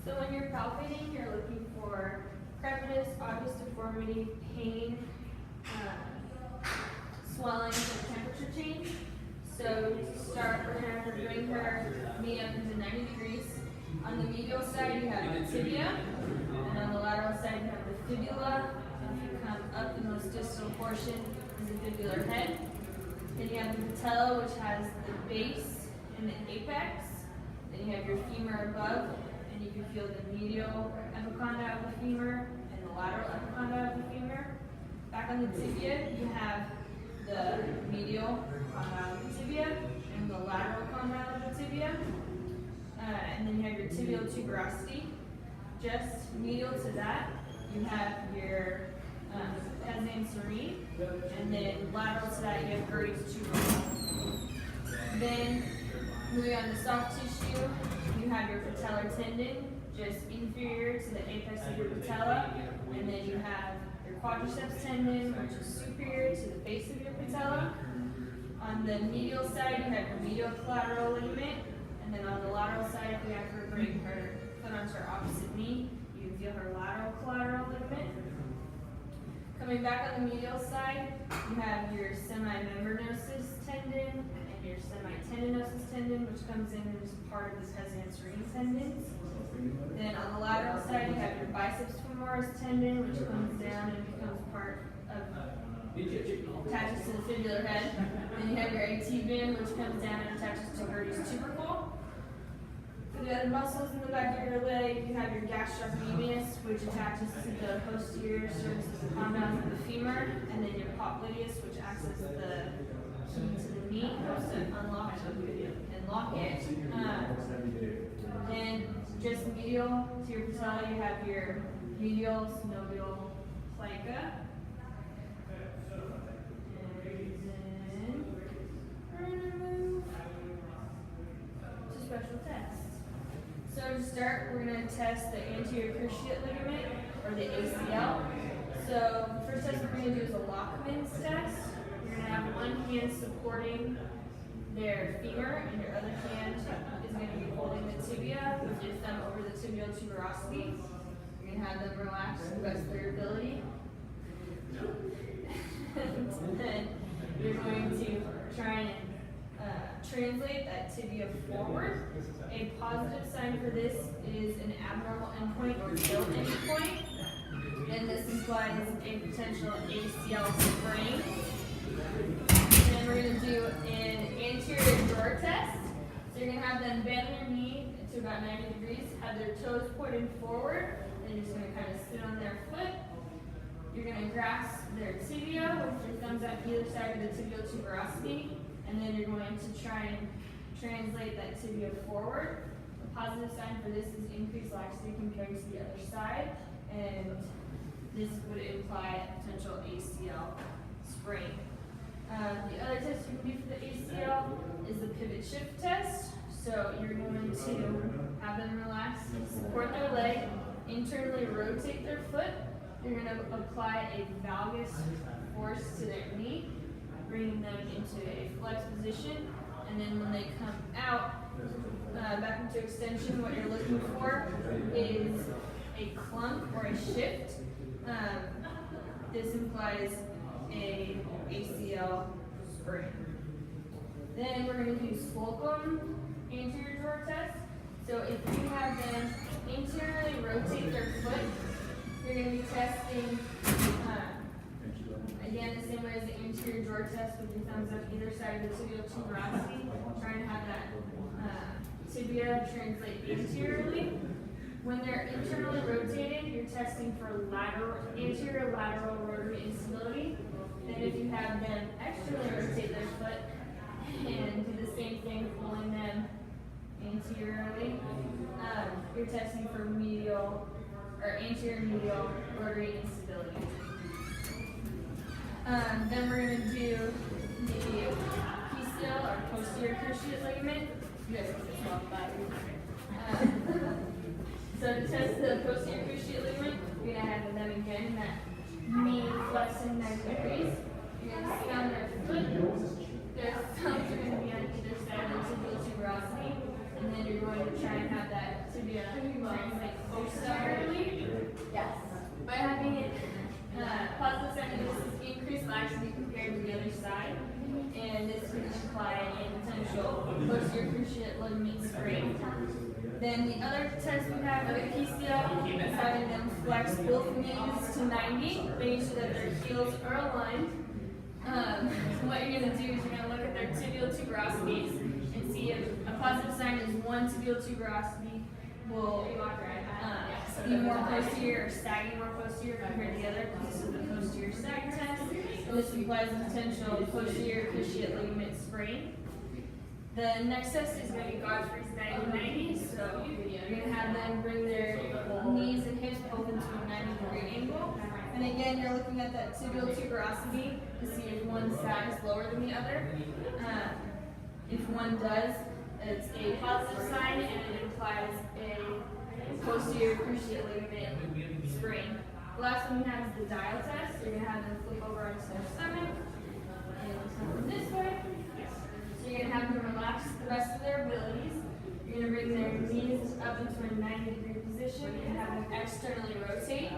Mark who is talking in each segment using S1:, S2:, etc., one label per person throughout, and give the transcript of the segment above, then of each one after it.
S1: So when you're palpating, you're looking for crepitus, obvious deformity, pain, swelling, and temperature change. So to start, we're going to have to bring her knee up into 90 degrees. On the medial side, you have the tibia, and on the lateral side, you have the fibula. And if you come up the most distal portion is the fibular head. Then you have the patella, which has the base and the apex. Then you have your femur above, and you can feel the medial epicondyl of the femur and the lateral epicondyl of the femur. Back on the tibia, you have the medial condyle of the tibia and the lateral condyle of the tibia. And then you have your tibial tuberosity. Just medial to that, you have your Pezan serine, and then lateral to that, you have Gerdy's tubercle. Then, moving on to soft tissue, you have your patellar tendon, just inferior to the apex of your patella, and then you have your quadriceps tendon, which is superior to the base of your patella. On the medial side, you have your medial collateral ligament, and then on the lateral side, if we have her bring her foot onto her opposite knee, you can feel her lateral collateral ligament. Coming back on the medial side, you have your semimembranosus tendon and your semitendinosus tendon, which comes in as part of the Pezan serine tendons. Then on the lateral side, you have your biceps femoris tendon, which comes down and becomes part of, attaches to the fibular head. Then you have your AT band, which comes down and attaches to Gerdy's tubercle. For the other muscles in the back of your leg, you have your gastrocnemius, which attaches to the posterior surface of the condyle of the femur, and then your popliteus, which acts as the key to the knee, helps to unlock and lock it. Then just medial to your patella, you have your medial synovial plica. And then we're going to move to special tests. So to start, we're going to test the anterior cruciate ligament, or the ACL. So the first test we're going to do is a Lockman's test. You're going to have one hand supporting their femur, and your other hand is going to be holding the tibia with your thumb over the tibial tuberosity. You're going to have them relax to the best of their ability. And then you're going to try and translate that tibia forward. A positive sign for this is an abnormal endpoint or no endpoint, and this implies a potential ACL sprain. And then we're going to do an anterior drawer test. So you're going to have them bend their knee to about 90 degrees, have their toes pointed forward, and you're just going to kind of sit on their foot. You're going to grasp their tibia with your thumbs at either side of the tibial tuberosity, and then you're going to try and translate that tibia forward. A positive sign for this is increased laxity compared to the other side, and this would imply a potential ACL sprain. The other test you can do for the ACL is the pivot shift test. So you're going to have them relax, support their leg, internally rotate their foot. You're going to apply a valgus force to their knee, bringing them into a flex position, and then when they come out back into extension, what you're looking for is a clump or a shift. This implies a ACL sprain. Then we're going to do Slocum anterior drawer test. So if you have them interiorly rotate their foot, you're going to be testing again the same way as the anterior drawer test with your thumbs up either side of the tibial tuberosity, trying to have that tibia translate anteriorly. When they're internally rotated, you're testing for anterior lateral rotary instability. Then if you have them externally rotate their foot and do the same thing, pulling them anteriorly, you're testing for medial or anterior medial rotary instability. Then we're going to do the PCL or posterior cruciate ligament. You guys can just walk by. So to test the posterior cruciate ligament, you're going to have them again in that knee flexing 90 degrees. You're going to sit on their foot. Their thumbs are going to be on either side of the tibial tuberosity. And then you're going to try and have that tibia translate posteriorly.
S2: Yes.
S1: By having it positive sign, this is increased laxity compared to the other side, and this could imply a potential posterior cruciate ligament sprain. Then the other test we have with PCL is having them flex both knees to 90, making sure that their heels are aligned. What you're going to do is you're going to look at their tibial tuberosities and see if a positive sign is one tibial tuberosity will be more posterior or sagging more posterior compared to the other, because this is the posterior sag test, and this implies a potential posterior cruciate ligament sprain. The next test is going to be Godfrey's 90-90, so you're going to have them bring their knees and hips both into a 90-degree angle. And again, you're looking at that tibial tuberosity to see if one sag is lower than the other. If one does, it's a positive sign and it implies a posterior cruciate ligament sprain. The last one we have is the dial test. You're going to have them flip over onto their stomach and come this way. So you're going to have them relax the rest of their abilities. You're going to bring their knees up into a 90-degree position and have them externally rotate.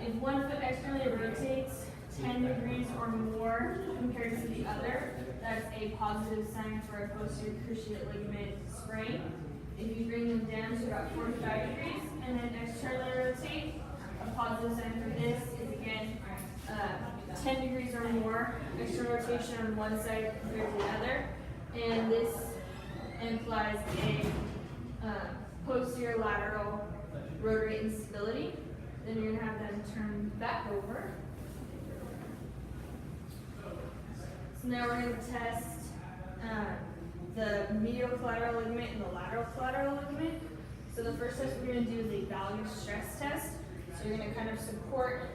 S1: If one foot externally rotates 10 degrees or more compared to the other, that's a positive sign for a posterior cruciate ligament sprain. If you bring them down to about 45 degrees and then externally rotate, a positive sign for this is again 10 degrees or more external rotation on one side compared to the other, and this implies a posterior lateral rotary instability. Then you're going to have them turn back over. So now we're going to test the medial collateral ligament and the lateral collateral ligament. So the first test we're going to do is a valgus stress test. So you're going to kind of support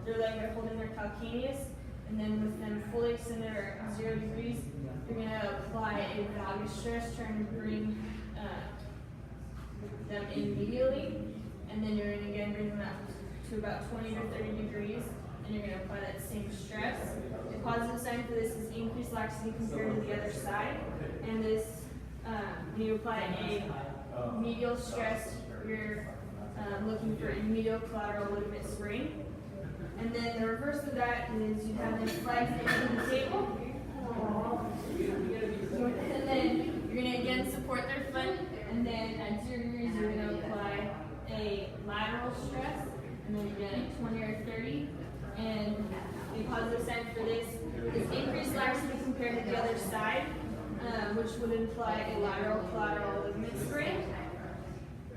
S1: their leg by holding their calcaneus, and then with them fully extended or 0 degrees, you're going to apply a valgus stress, trying to bring them in medially, and then you're going to again bring them up to about 20 or 30 degrees, and you're going to apply that same stress. The positive sign for this is increased laxity compared to the other side, and this, when you apply a medial stress, you're looking for a medial collateral ligament sprain. And then the reverse of that is you have them flex into the table, and then you're going to again support their foot, and then at 0 degrees you're going to apply a lateral stress, and then again 20 or 30. And the positive sign for this is increased laxity compared to the other side, which would imply a lateral collateral ligament sprain.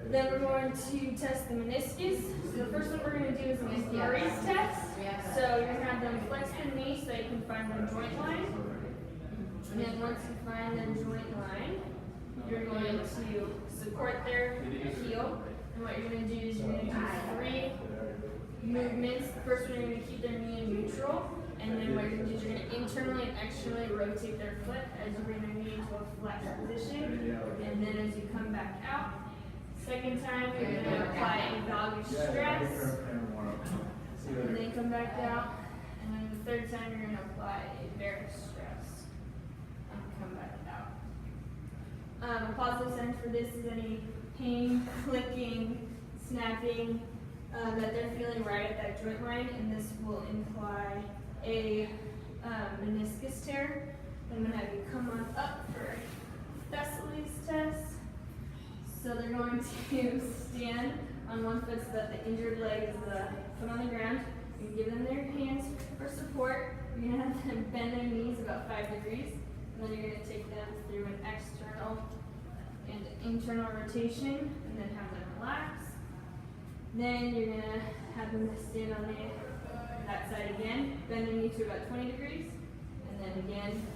S1: Then we're going to test the meniscus. So the first one we're going to do is a Murray's test. So you're going to have them flex their knee so you can find their joint line. And then once you find their joint line, you're going to support their heel. And what you're going to do is you're going to do 3 movements. The first one, you're going to keep their knee in neutral. And then what you're going to do is you're going to internally and externally rotate their foot as you bring their knee into a flex position. And then as you come back out, second time, you're going to apply a valgus stress, and then come back out. And then the third time, you're going to apply a varus stress, and come back out. A positive sign for this is any pain, clicking, snapping that they're feeling right at that joint line, and this will imply a meniscus tear. I'm going to have you come on up for Thessaly's test. So they're going to stand on one foot so that the injured leg is the foot on the ground. You give them their hands for support. You're going to have them bend their knees about 5 degrees. And then you're going to take them through an external and internal rotation, and then have them relax. Then you're going to have them stand on that side again, bend their knee to about 20 degrees, and then again,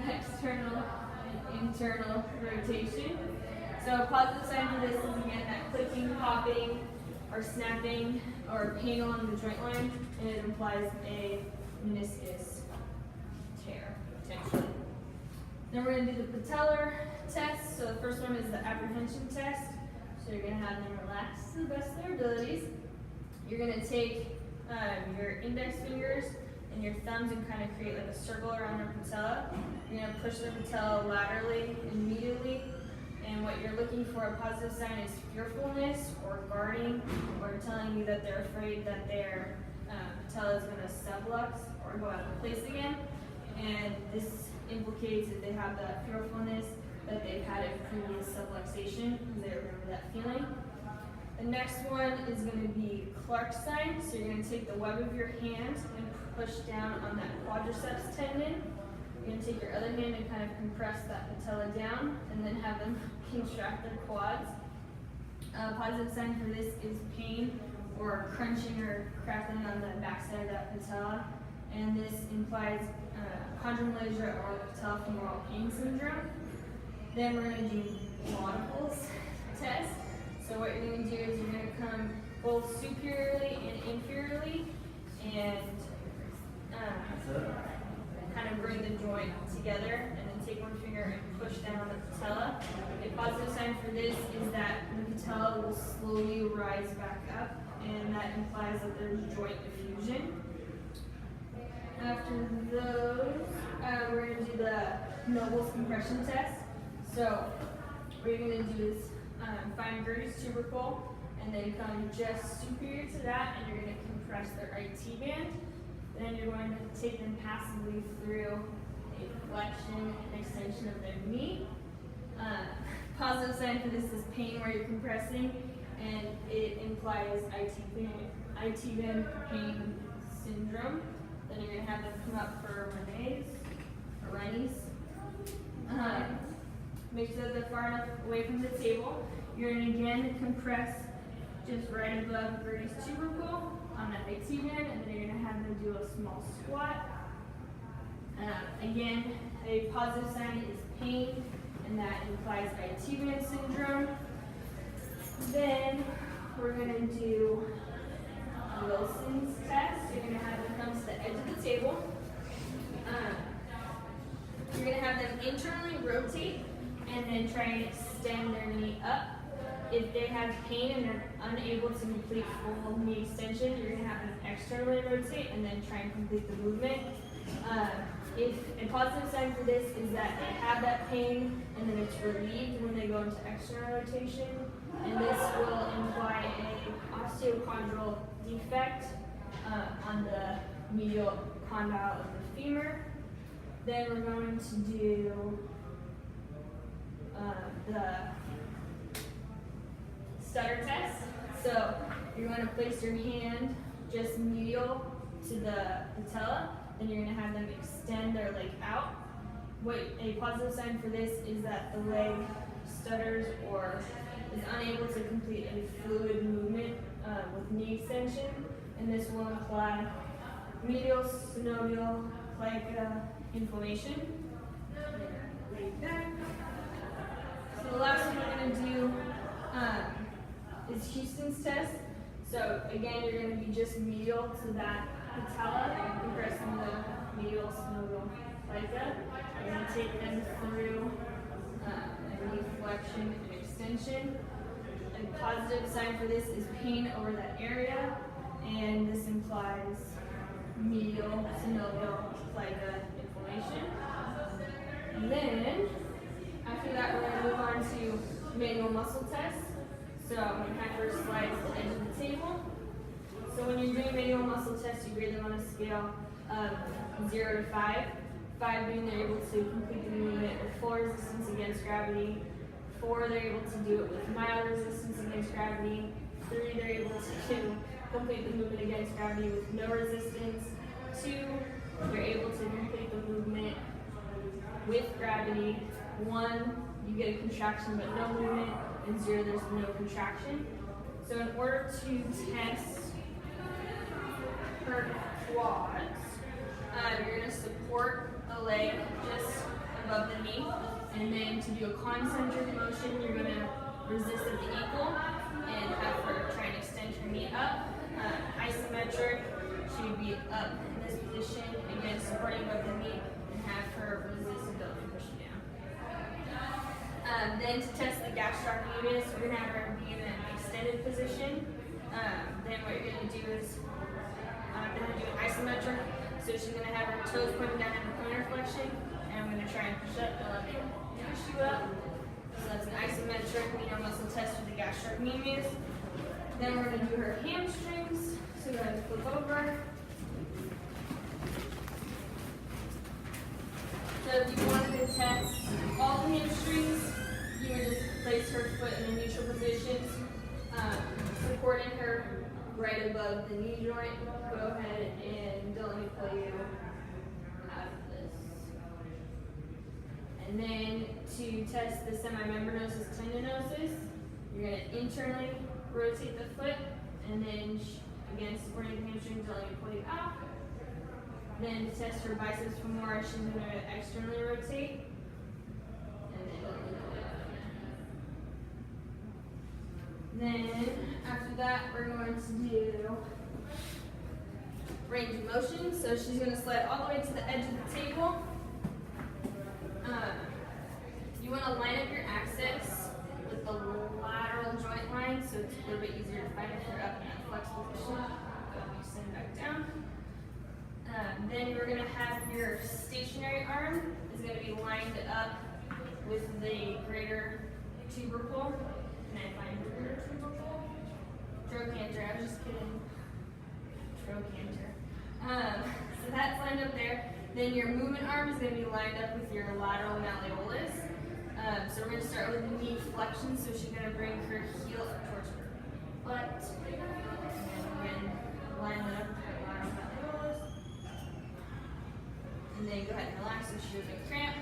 S1: external and internal rotation. So a positive sign for this is again that clicking, popping, or snapping, or pain along the joint line, and it implies a meniscus tear, potentially. Then we're going to do the patellar test. So the first one is the apprehension test. So you're going to have them relax to the best of their abilities. You're going to take your index fingers and your thumbs and kind of create like a circle around their patella. You're going to push the patella laterally and medially, And what you're looking for, a positive sign, is fearfulness or guarding, or telling you that they're afraid that their patella is going to sublux or go out of place again. And this implicates that they have that fearfulness that they've had a previous subluxation, because they remember that feeling. The next one is going to be Clark's sign. So you're going to take the web of your hand and push down on that quadriceps tendon. You're going to take your other hand and kind of compress that patella down, and then have them contract their quads. A positive sign for this is pain or crunching or crackling on the backside of that patella, and this implies chondromalacia or patellofemoral pain syndrome. Then we're going to do multiples test. So what you're going to do is you're going to come both superiorly and inferiorly, and kind of bring the joint together, and then take one finger and push down on the patella. A positive sign for this is that the patella will slowly rise back up, and that implies that there's joint diffusion. After those, we're going to do the Noble's compression test. So what you're going to do is find Gertie's tubercle, and then come just superior to that, and you're going to compress their IT band. Then you're going to take them passively through a flexion and extension of their knee. Positive sign for this is pain where you're compressing, and it implies IT band pain syndrome. Then you're going to have them come up for Renes. Make sure that they're far enough away from the table. You're going to again compress just right above Gertie's tubercle on that IT band, and then you're going to have them do a small squat. Again, a positive sign is pain, and that implies IT band syndrome. Then we're going to do Wilson's test. You're going to have them come to the edge of the table. You're going to have them internally rotate and then try and extend their knee up. If they have pain and they're unable to complete full knee extension, you're going to have them externally rotate and then try and complete the movement. If a positive sign for this is that they have that pain and then it's relieved when they go into external rotation, and this will imply an osteochondral defect on the medial condyle of the femur. Then we're going to do the stutter test. So you're going to place your hand just medial to the patella, then you're going to have them extend their leg out. A positive sign for this is that the leg stutters or is unable to complete a fluid movement with knee extension, and this will imply medial synovial plica inflammation. So the last one we're going to do is Houston's test. So again, you're going to be just medial to that patella, compressing the medial synovial plica. You're going to take them through a knee flexion and extension. A positive sign for this is pain over that area, and this implies medial synovial plica inflammation. And then, after that, we're going to move on to manual muscle test. So I'm going to have her slide to the edge of the table. So when you're doing manual muscle test, you grade them on a scale of 0 to 5. 5 being they're able to complete the movement with full resistance against gravity. 4, they're able to do it with mild resistance against gravity. 3, they're able to complete the movement against gravity with no resistance. 2, they're able to complete the movement with gravity. 1, you get a contraction but no movement, and 0, there's no contraction. So in order to test her quads, you're going to support a leg just above the knee, and then to do a concentric motion, you're going to resist at the ankle and have her try and extend her knee up. Isometric, she would be up in this position, again supporting above the knee, and have her resist until you push it down. Then to test the gastrocnemius, we're going to have her be in an extended position. Then what you're going to do is I'm going to do an isometric. So she's going to have her toes pointing down in the plantar flexion, and I'm going to try and push up, push you up. So that's an isometric medial muscle test for the gastrocnemius. Then we're going to do her hamstrings. So go ahead and flip over. So if you wanted to test all the hamstrings, you would just place her foot in a neutral position, supporting her right above the knee joint. Go ahead and don't let me pull you out of this. And then to test the semimembranosus tendinosus, you're going to internally rotate the foot, and then again supporting the hamstring, don't let me pull you out. Then to test her biceps femoris, she's going to externally rotate. Then after that, we're going to do range of motion. So she's going to slide all the way to the edge of the table. You want to line up your axis with the lateral joint line, so it's a little bit easier to find if you're up in that flex position. Go ahead and send back down. Then you're going to have your stationary arm is going to be lined up with the greater tubercle. Can I find the greater tubercle? Trochanter. I was just kidding. Trochanter. So that's lined up there. Then your movement arm is going to be lined up with your lateral malleolus. So we're going to start with knee flexion. So she's going to bring her heel up towards her butt. And again, line that up with her lateral malleolus. And then go ahead and relax so she doesn't cramp.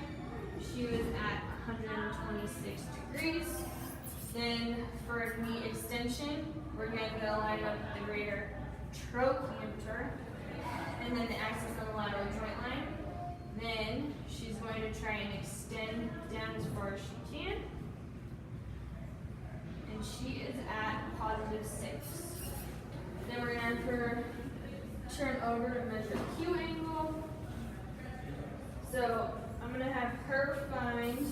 S1: She was at 126 degrees. Then for knee extension, we're going to line up with the greater trochanter, and then the axis on the lateral joint line. Then she's going to try and extend down as far as she can. And she is at +6. Then we're going to have her turn over to measure Q angle. So I'm going to have her find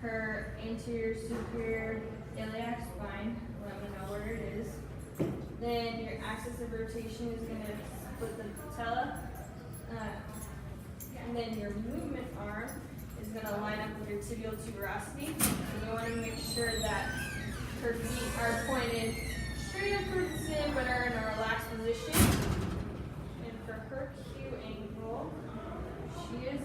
S1: her anterior superior iliac spine. Let me know where it is. Then your axis of rotation is going to split the patella. And then your movement arm is going to line up with your tibial tuberosity. And you want to make sure that her feet are pointed straight up towards the chin but are in a relaxed position. And for her Q angle, she is